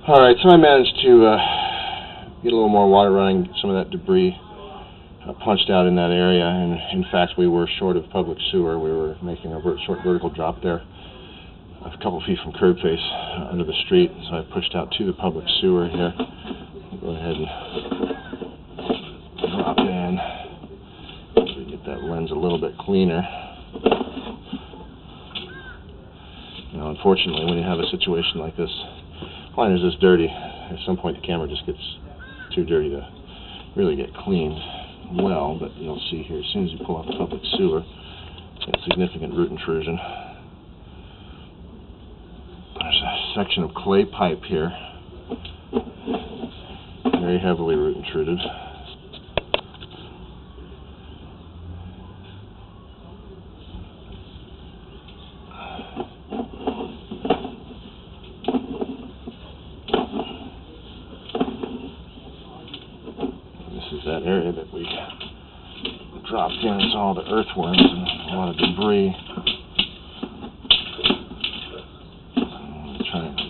Alright, so I managed to get a little more water running, get some of that debris punched out in that area, and in fact we were short of public sewer. We were making a short vertical drop there, a couple feet from curb face under the street, so I pushed out to the public sewer here. I'll go ahead and drop in to get that lens a little bit cleaner. You know, unfortunately, when you have a situation like this, line is this dirty, at some point the camera just gets too dirty to really get cleaned well, but you'll see here, as soon as you pull out the public sewer, got significant root intrusion. There's a section of clay pipe here, very heavily root intruded. That area that we dropped in, it's all the earthworms and a lot of debris. I'm trying to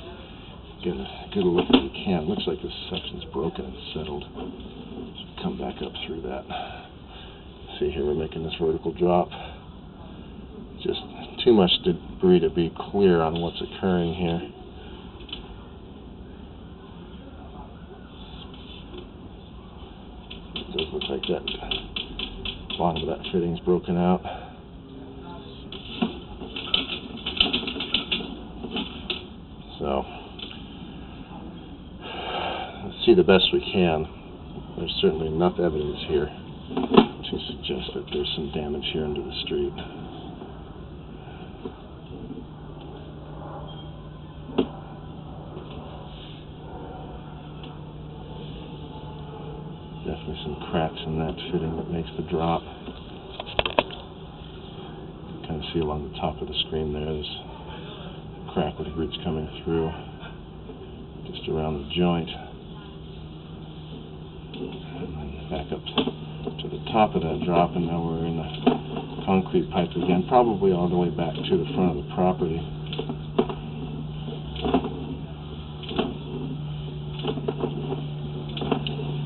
get as good a look as we can. Looks like this section's broken and settled. So come back up through that. See here, we're making this vertical drop. Just too much debris to be clear on what's occurring here. It does look like that bottom of that fitting's broken out. So, let's see the best we can. There's certainly enough evidence here to suggest that there's some damage here into the street. Definitely some cracks in that fitting that makes the drop. You can kind of see along the top of the screen there, there's a crack with roots coming through just around the joint. And then back up to the top of that drop, and now we're in the concrete pipe again, probably all the way back to the front of the property.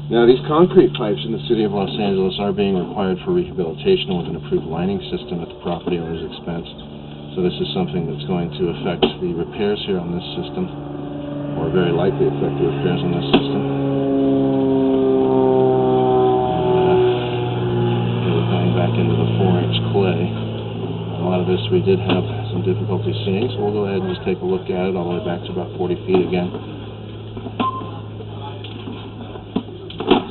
Now, these concrete pipes in the city of Los Angeles are being required for rehabilitation with an approved lining system at the property owner's expense. So this is something that's going to affect the repairs here on this system, or very likely affect the repairs on this system. We're going back into the 4-inch clay. A lot of this we did have some difficulty seeing, so we'll go ahead and just take a look at it all the way back to about 40 feet again.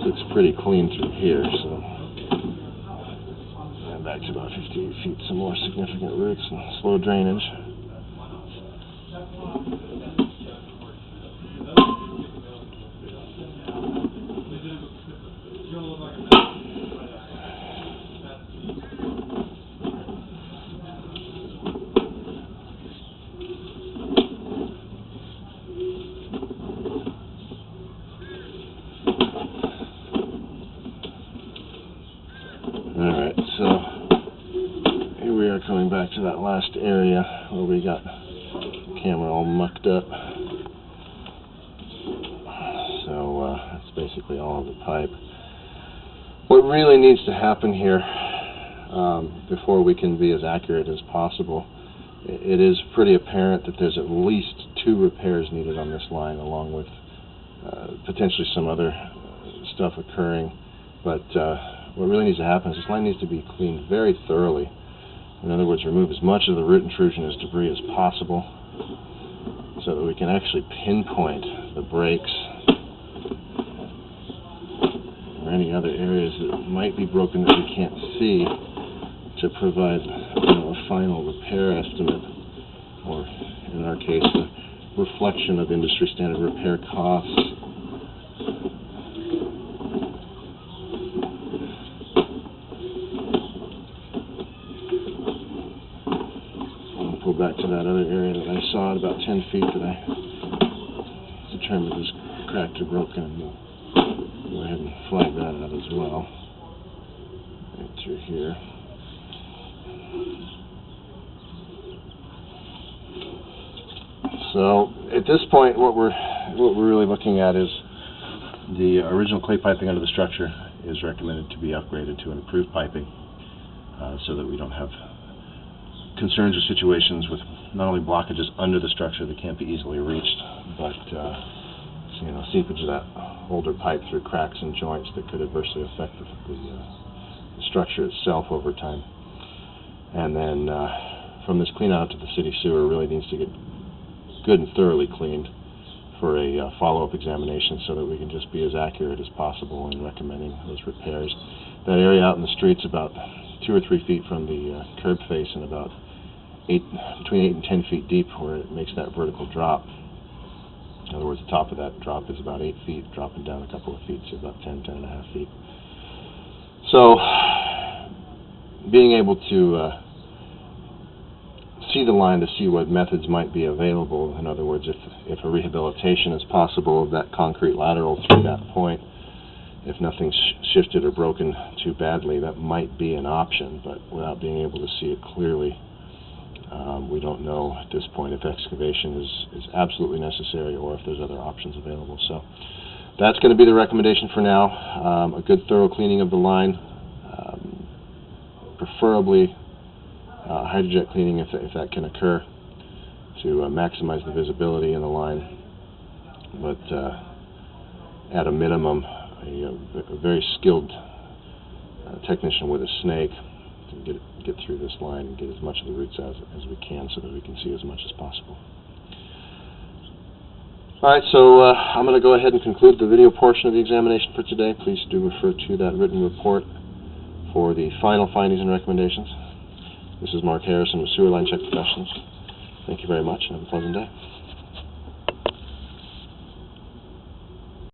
Looks pretty clean through here, so and back to about 58 feet, some more significant roots and slow drainage. Alright, so here we are coming back to that last area where we got the camera all mucked up. So that's basically all of the pipe. What really needs to happen here before we can be as accurate as possible, it is pretty apparent that there's at least 2 repairs needed on this line, along with potentially some other stuff occurring. But what really needs to happen is this line needs to be cleaned very thoroughly. In other words, remove as much of the root intrusion as debris as possible so that we can actually pinpoint the breaks or any other areas that might be broken that we can't see, to provide a final repair estimate, or in our case, a reflection of industry standard repair costs. Back to that other area that I saw at about 10 feet that I determined was cracked or broken, and we'll go ahead and flag that out as well. Right through here. So at this point, what we're what we're really looking at is the original clay piping under the structure is recommended to be upgraded to improved piping so that we don't have concerns or situations with not only blockages under the structure that can't be easily reached, but seepage of that older pipe through cracks and joints that could adversely affect the structure itself over time. And then from this clean out to the city sewer really needs to get good and thoroughly cleaned for a follow-up examination so that we can just be as accurate as possible in recommending those repairs. That area out in the street's about 2 or 3 feet from the curb face and about between 8 and 10 feet deep where it makes that vertical drop. In other words, the top of that drop is about 8 feet, dropping down a couple of feet to about 10 and a half feet. So, being able to see the line to see what methods might be available, in other words, if a rehabilitation is possible of that concrete lateral through that point, if nothing's shifted or broken too badly, that might be an option, but without being able to see it clearly, we don't know at this point if excavation is absolutely necessary or if there's other options available. So that's going to be the recommendation for now. A good thorough cleaning of the line, preferably hydrojet cleaning if that can occur to maximize the visibility in the line, but at a minimum a very skilled technician with a snake to get through this line and get as much of the roots as we can so that we can see as much as possible. Alright, so I'm going to go ahead and conclude the video portion of the examination for today. Please do refer to that written report for the final findings and recommendations. This is Mark Harrison with Sewer Line Check Professionals. Thank you very much and have a pleasant day.